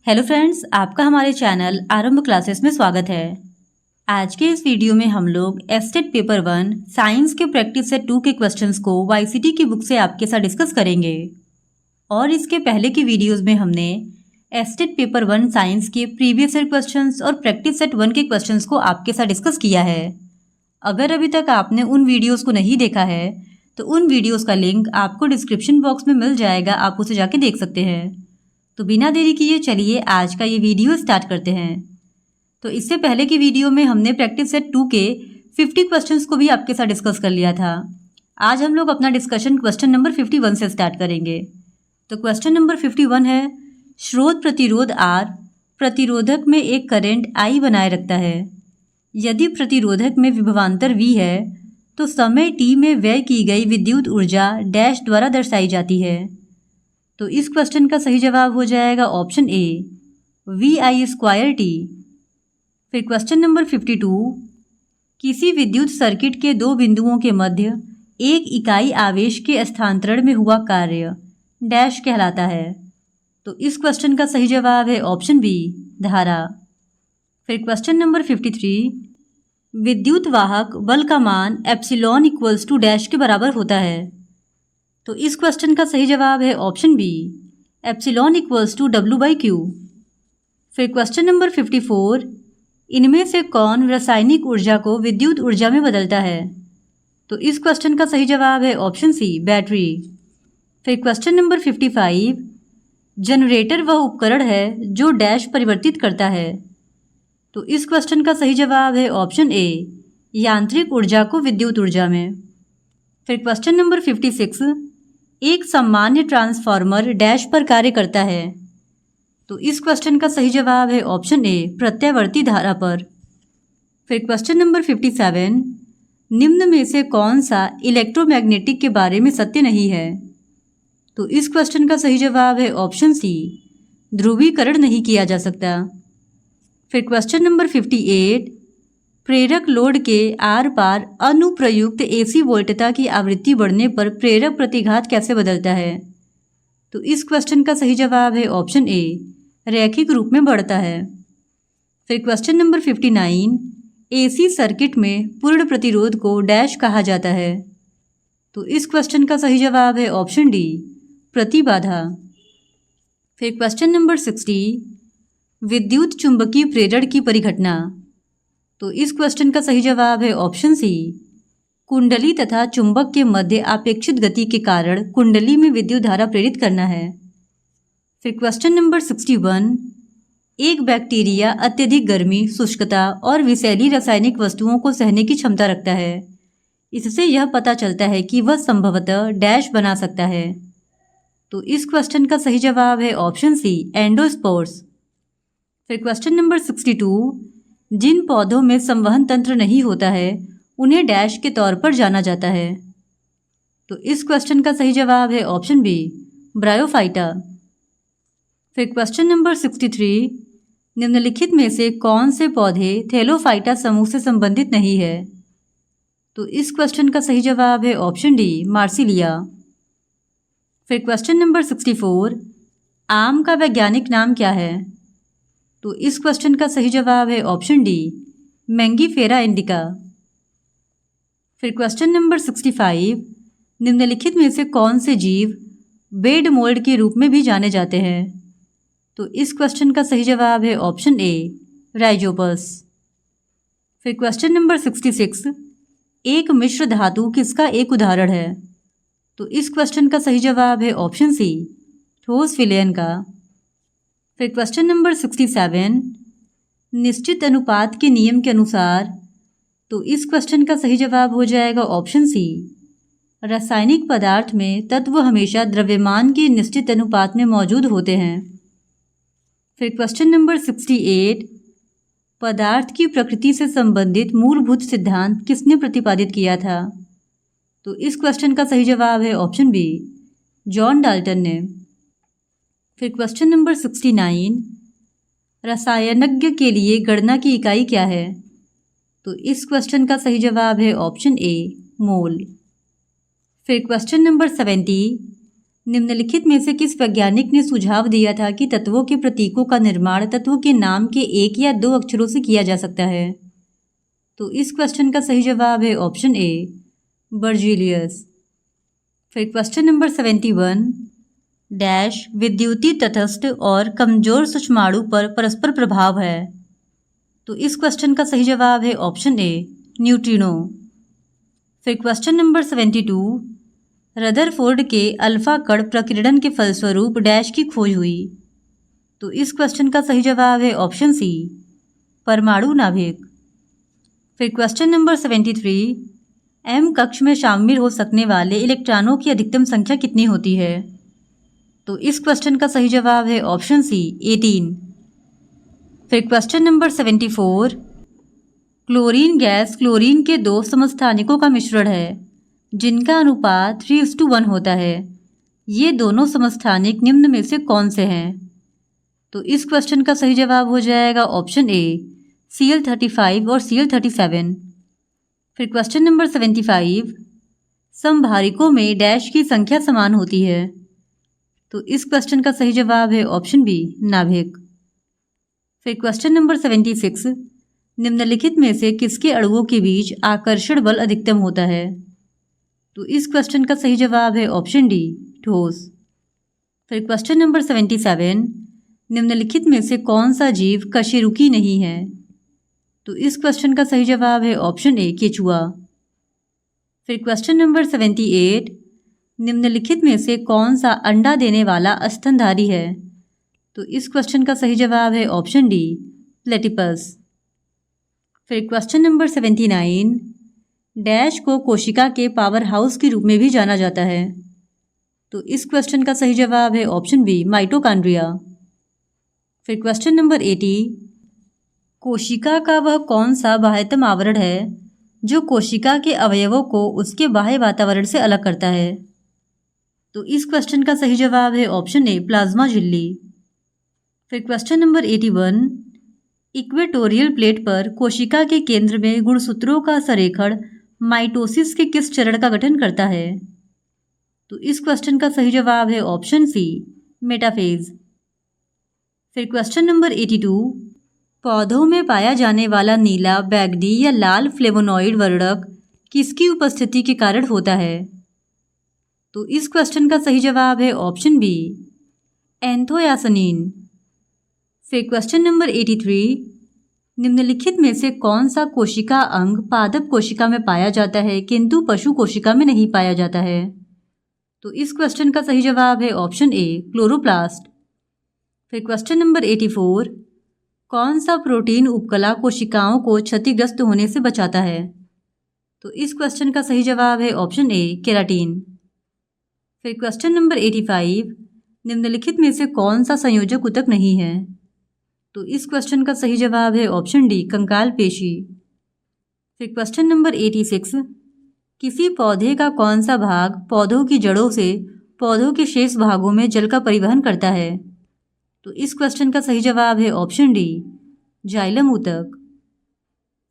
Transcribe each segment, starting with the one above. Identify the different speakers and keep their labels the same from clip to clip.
Speaker 1: Hello friends, आपका हमारे channel आरंभ क्लासेस में स्वागत है। आज के इस वीडियो में हम लोग एस्टेट पेपर 1 साइंस के प्रैक्टिस सेट 2 के क्वेश्चंस को वाईसीटी की बुक से आपके साथ डिस्कस करेंगे। और इसके पहले की वीडियोस में हमने एस्टेट पेपर 1 साइंस के प्रीवियस ईयर क्वेश्चंस और प्रैक्टिस सेट 1 के क्वेश्चंस को आपके साथ डिस्कस किया है। अगर अभी तक आपने उन वीडियोज़ को नहीं देखा है तो उन वीडियोज़ का लिंक आपको डिस्क्रिप्शन बॉक्स में मिल जाएगा, आप उसे जाके देख सकते हैं। तो बिना देरी किए चलिए आज का ये वीडियो स्टार्ट करते हैं। तो इससे पहले की वीडियो में हमने प्रैक्टिस सेट 2 के 50 क्वेश्चंस को भी आपके साथ डिस्कस कर लिया था। आज हम लोग अपना डिस्कशन क्वेश्चन नंबर 51 से स्टार्ट करेंगे। तो क्वेश्चन नंबर 51 है, स्रोत प्रतिरोध R प्रतिरोधक में एक करंट I बनाए रखता है। यदि प्रतिरोधक में विभवांतर V है तो समय t में व्यय की गई विद्युत ऊर्जा डैश द्वारा दर्शाई जाती है। तो इस क्वेश्चन का सही जवाब हो जाएगा ऑप्शन ए, VI²T। फिर क्वेश्चन नंबर 52, किसी विद्युत सर्किट के दो बिंदुओं के मध्य एक इकाई आवेश के स्थानांतरण में हुआ कार्य डैश कहलाता है। तो इस क्वेश्चन का सही जवाब है ऑप्शन बी, धारा। फिर क्वेश्चन नंबर 53, विद्युत वाहक बल का मान एप्सिलॉन इक्वल्स टू डैश के बराबर होता है। तो इस क्वेश्चन का सही जवाब है option B, epsilon equals to W/Q। फिर क्वेश्चन नंबर 54, इनमें से कौन रासायनिक ऊर्जा को विद्युत ऊर्जा में बदलता है। तो इस क्वेश्चन का सही जवाब है ऑप्शन सी, बैटरी। फिर क्वेश्चन नंबर 55, जनरेटर वह उपकरण है जो डैश परिवर्तित करता है। तो इस क्वेश्चन का सही जवाब है ऑप्शन ए, यांत्रिक ऊर्जा को विद्युत ऊर्जा में। फिर क्वेश्चन नंबर 56, एक सामान्य ट्रांसफार्मर डैश पर कार्य करता है। तो इस क्वेश्चन का सही जवाब है ऑप्शन ए, प्रत्यावर्ती धारा पर। फिर क्वेश्चन नंबर 57, निम्न में से कौन सा इलेक्ट्रोमैग्नेटिक के बारे में सत्य नहीं है। तो इस क्वेश्चन का सही जवाब है ऑप्शन सी, ध्रुवीकरण नहीं किया जा सकता। फिर क्वेश्चन नंबर 58, प्रेरक लोड के आर पार अनुप्रयुक्त AC वोल्टता की आवृत्ति बढ़ने पर प्रेरक प्रतिघात कैसे बदलता है। तो इस क्वेश्चन का सही जवाब है ऑप्शन ए, रैखिक रूप में बढ़ता है। फिर क्वेश्चन नंबर 59, AC सर्किट में पूर्ण प्रतिरोध को डैश कहा जाता है। तो इस क्वेश्चन का सही जवाब है ऑप्शन डी, प्रतिबाधा। फिर क्वेश्चन नंबर 60, विद्युत चुंबकीय प्रेरण की परिघटना। तो इस क्वेश्चन का सही जवाब है ऑप्शन सी, कुंडली तथा चुंबक के मध्य अपेक्षित गति के कारण कुंडली में विद्युत धारा प्रेरित करना है। फिर क्वेश्चन नंबर 61, एक बैक्टीरिया अत्यधिक गर्मी, शुष्कता और विषैली रासायनिक वस्तुओं को सहने की क्षमता रखता है। इससे यह पता चलता है कि वह संभवतः डैश बना सकता है। तो इस क्वेश्चन का सही जवाब है ऑप्शन सी, एंडोस्पोर्स। फिर क्वेश्चन नंबर 62, जिन पौधों में संवहन तंत्र नहीं होता है उन्हें डैश के तौर पर जाना जाता है। तो इस क्वेश्चन का सही जवाब है ऑप्शन बी, ब्रायोफाइटा। फिर क्वेश्चन नंबर 63, निम्नलिखित में से कौन से पौधे थैलोफाइटा समूह से संबंधित नहीं है। तो इस क्वेश्चन का सही जवाब है ऑप्शन डी, मार्सिलिया। फिर क्वेश्चन नंबर 64, आम का वैज्ञानिक नाम क्या है। तो इस क्वेश्चन का सही जवाब है ऑप्शन डी, मैंगीफेरा इंडिका। फिर क्वेश्चन नंबर 65, निम्नलिखित में से कौन से जीव बेड मोल्ड के रूप में भी जाने जाते हैं। तो इस क्वेश्चन का सही जवाब है ऑप्शन ए, राइजोपस। फिर क्वेश्चन नंबर 66, एक मिश्र धातु किसका एक उदाहरण है। तो इस क्वेश्चन का सही जवाब है ऑप्शन सी, ठोस विलयन का। फिर क्वेश्चन नंबर 67, निश्चित अनुपात के नियम के अनुसार। तो इस क्वेश्चन का सही जवाब हो जाएगा ऑप्शन सी, रासायनिक पदार्थ में तत्व हमेशा द्रव्यमान के निश्चित अनुपात में मौजूद होते हैं। फिर क्वेश्चन नंबर 68, पदार्थ की प्रकृति से संबंधित मूलभूत सिद्धांत किसने प्रतिपादित किया था। तो इस क्वेश्चन का सही जवाब है ऑप्शन बी, जॉन डाल्टन ने। फिर क्वेश्चन नंबर 69, रसायनज्ञ के लिए गणना की इकाई क्या है। तो इस क्वेश्चन का सही जवाब है ऑप्शन ए, मोल। फिर क्वेश्चन नंबर 70, निम्नलिखित में से किस वैज्ञानिक ने सुझाव दिया था कि तत्वों के प्रतीकों का निर्माण तत्वों के नाम के एक या दो अक्षरों से किया जा सकता है? तो इस क्वेश्चन का सही जवाब है ऑप्शन ए, बर्जीलियस। फिर क्वेश्चन नंबर 71, डैश विद्युतीय तटस्थ और कमजोर सूक्ष्माणु पर परस्पर प्रभाव है। तो इस क्वेश्चन का सही जवाब है ऑप्शन ए, न्यूट्रिनो। फिर क्वेश्चन नंबर 72, रदरफोर्ड के अल्फा कण प्रकीर्णन के फलस्वरूप डैश की खोज हुई। तो इस क्वेश्चन का सही जवाब है ऑप्शन सी, परमाणु नाभिक। फिर क्वेश्चन नंबर 73, एम कक्ष में शामिल हो सकने वाले इलेक्ट्रॉनों की अधिकतम संख्या कितनी होती है? तो इस क्वेश्चन का सही जवाब है ऑप्शन सी, 18। फिर question number 74, chlorine gas chlorine के दो समस्थानिकों का मिश्रण है जिनका अनुपात 3:1 होता है। ये दोनों समस्थानिक निम्न में से कौन से हैं? तो इस क्वेश्चन का सही जवाब हो जाएगा ऑप्शन ए, Cl35 और Cl37। फिर क्वेश्चन नंबर 75, समभारिकों में डैश की संख्या समान होती है। तो इस क्वेश्चन का सही जवाब है ऑप्शन बी, नाभिक। फिर क्वेश्चन नंबर 76, निम्नलिखित में से किसके अणुओं के बीच आकर्षण बल अधिकतम होता है? तो इस क्वेश्चन का सही जवाब है ऑप्शन डी, ठोस। फिर क्वेश्चन नंबर 77, निम्नलिखित में से कौन सा जीव कशेरुकी नहीं है? तो इस क्वेश्चन का सही जवाब है ऑप्शन ए, केचुआ। फिर क्वेश्चन नंबर 78, निम्नलिखित में से कौन सा अंडा देने वाला स्तनधारी है? तो इस क्वेश्चन का सही जवाब है ऑप्शन डी, प्लेटिपस। फिर क्वेश्चन नंबर 79, डैश को कोशिका के पावर हाउस के रूप में भी जाना जाता है। तो इस क्वेश्चन का सही जवाब है ऑप्शन बी, माइटोकॉन्ड्रिया। फिर क्वेश्चन नंबर 80, कोशिका का वह कौन सा बाह्यतम आवरण है जो कोशिका के अवयवों को उसके बाह्य वातावरण से अलग करता है? तो इस क्वेश्चन का सही जवाब है ऑप्शन ए, प्लाज्मा झिल्ली। फिर क्वेश्चन नंबर 81, इक्वेटोरियल प्लेट पर कोशिका के केंद्र में गुणसूत्रों का संरेखण माइटोसिस के किस चरण का गठन करता है? तो इस क्वेश्चन का सही जवाब है ऑप्शन सी, मेटाफेज। फिर क्वेश्चन नंबर 82, पौधों में पाया जाने वाला नीला, बैगनी या लाल फ्लेवोनॉइड वर्णक किसकी उपस्थिति के कारण होता है? तो इस क्वेश्चन का सही जवाब है ऑप्शन बी, एंथोयासनिन। फिर क्वेश्चन नंबर 83, निम्नलिखित में से कौन सा कोशिका अंग पादप कोशिका में पाया जाता है किंतु पशु कोशिका में नहीं पाया जाता है? तो इस क्वेश्चन का सही जवाब है ऑप्शन ए, क्लोरोप्लास्ट। फिर क्वेश्चन नंबर 84, कौन सा प्रोटीन उपकला कोशिकाओं को क्षतिग्रस्त होने से बचाता है? तो इस क्वेश्चन का सही जवाब है ऑप्शन ए, केराटिन। फिर क्वेश्चन नंबर 85, निम्नलिखित में से कौन सा संयोजक ऊतक नहीं है? तो इस क्वेश्चन का सही जवाब है ऑप्शन डी, कंकाल पेशी। फिर क्वेश्चन नंबर 86, किसी पौधे का कौन सा भाग पौधों की जड़ों से पौधों के शेष भागों में जल का परिवहन करता है? तो इस क्वेश्चन का सही जवाब है ऑप्शन डी, जाइलम ऊतक।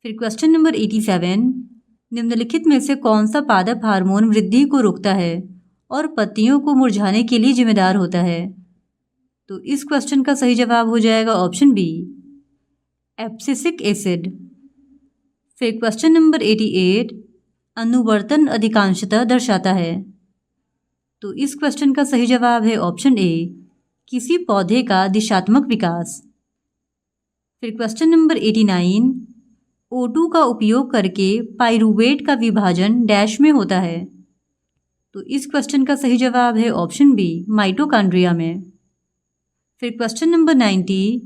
Speaker 1: फिर क्वेश्चन नंबर 87, निम्नलिखित में से कौन सा पादप हार्मोन वृद्धि को रोकता है और पत्तियों को मुरझाने के लिए जिम्मेदार होता है? तो इस क्वेश्चन का सही जवाब हो जाएगा ऑप्शन बी, एब्सिसिक एसिड। फिर क्वेश्चन नंबर 88, अनुवर्तन अधिकांशतः दर्शाता है। तो इस क्वेश्चन का सही जवाब है ऑप्शन ए, किसी पौधे का दिशात्मक विकास। फिर क्वेश्चन नंबर 89, O2 का उपयोग करके पाइरूवेट का विभाजन डैश में होता है। तो इस क्वेश्चन का सही जवाब है ऑप्शन बी, माइटोकॉन्ड्रिया में। फिर क्वेश्चन नंबर 90,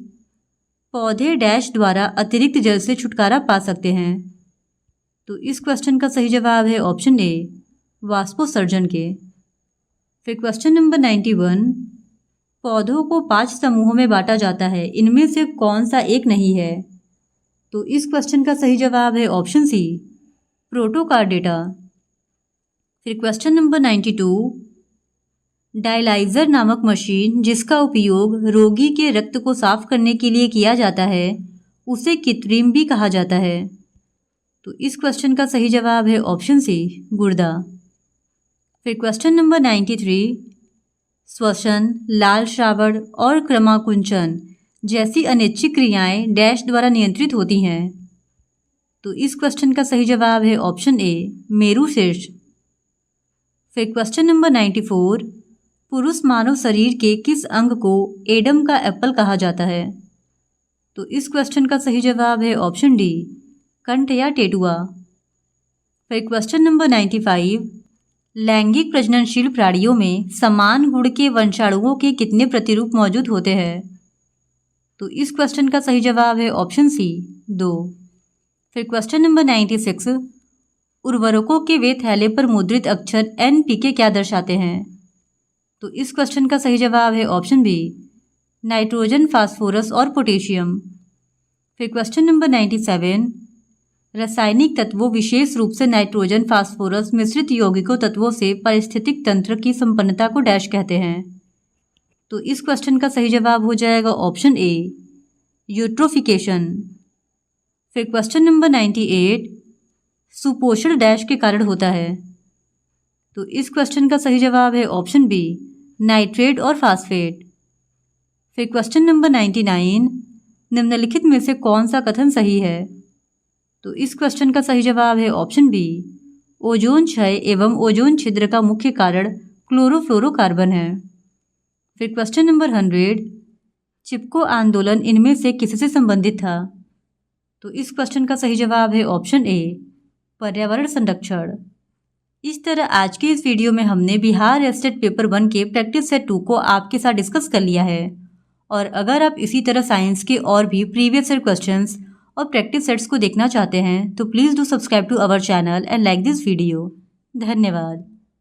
Speaker 1: पौधे डैश द्वारा अतिरिक्त जल से छुटकारा पा सकते हैं। तो इस क्वेश्चन का सही जवाब है ऑप्शन ए, वाष्पोत्सर्जन के। फिर क्वेश्चन नंबर 91, पौधों को 5 समूहों में बांटा जाता है, इनमें से कौन सा एक नहीं है? तो इस क्वेश्चन का सही जवाब है ऑप्शन सी, प्रोटोकार्डेटा। फिर क्वेश्चन नंबर 92, डायलाइजर नामक मशीन जिसका उपयोग रोगी के रक्त को साफ करने के लिए किया जाता है उसे कृत्रिम भी कहा जाता है। तो इस क्वेश्चन का सही जवाब है ऑप्शन सी, गुर्दा। फिर क्वेश्चन नंबर 93, श्वसन, लाल श्रावण और क्रमाकुंचन जैसी अनैच्छिक क्रियाएं डैश द्वारा नियंत्रित होती हैं। तो इस क्वेश्चन का सही जवाब है ऑप्शन ए, मेरु शीर्ष। फिर क्वेश्चन नंबर 94, पुरुष मानव शरीर के किस अंग को एडम का एप्पल कहा जाता है? तो इस क्वेश्चन का सही जवाब है ऑप्शन डी, कंठ या टेटुआ। फिर क्वेश्चन नंबर 95, लैंगिक प्रजननशील प्राणियों में समान गुण के वंशाणुओं के कितने प्रतिरूप मौजूद होते हैं? तो इस क्वेश्चन का सही जवाब है ऑप्शन सी, 2। फिर क्वेश्चन नंबर 96, उर्वरकों के वे थैले पर मुद्रित अक्षर NPK क्या दर्शाते हैं? तो इस क्वेश्चन का सही जवाब है ऑप्शन बी, नाइट्रोजन, फास्फोरस और पोटेशियम। फिर क्वेश्चन नंबर 97, रासायनिक तत्वों विशेष रूप से नाइट्रोजन फास्फोरस मिश्रित यौगिकों तत्वों से पारिस्थितिक तंत्र की संपन्नता को डैश कहते हैं? तो इस क्वेश्चन का सही जवाब हो जाएगा ऑप्शन ए, यूट्रोफिकेशन। फिर क्वेश्चन नंबर 98, सुपोषण डैश के कारण होता है? तो इस क्वेश्चन का सही जवाब है ऑप्शन बी, नाइट्रेट और फास्फेट। फिर क्वेश्चन नंबर 99, निम्नलिखित में से कौन सा कथन सही है? तो इस क्वेश्चन का सही जवाब है ऑप्शन बी, ओजोन क्षय एवं ओजोन छिद्र का मुख्य कारण क्लोरोफ्लोरोकार्बन है। फिर क्वेश्चन नंबर 100, चिपको आंदोलन इनमें से किससे संबंधित था? तो इस क्वेश्चन का सही जवाब है ऑप्शन ए, पर्यावरण संरक्षण। इस तरह आज के इस वीडियो में हमने बिहार एस्टेट पेपर 1 के प्रैक्टिस सेट 2 को आपके साथ डिस्कस कर लिया है। और अगर आप इसी तरह साइंस के और भी प्रीवियस ईयर क्वेश्चंस और प्रैक्टिस सेट्स को देखना चाहते हैं तो please do subscribe to our channel and like this video. धन्यवाद।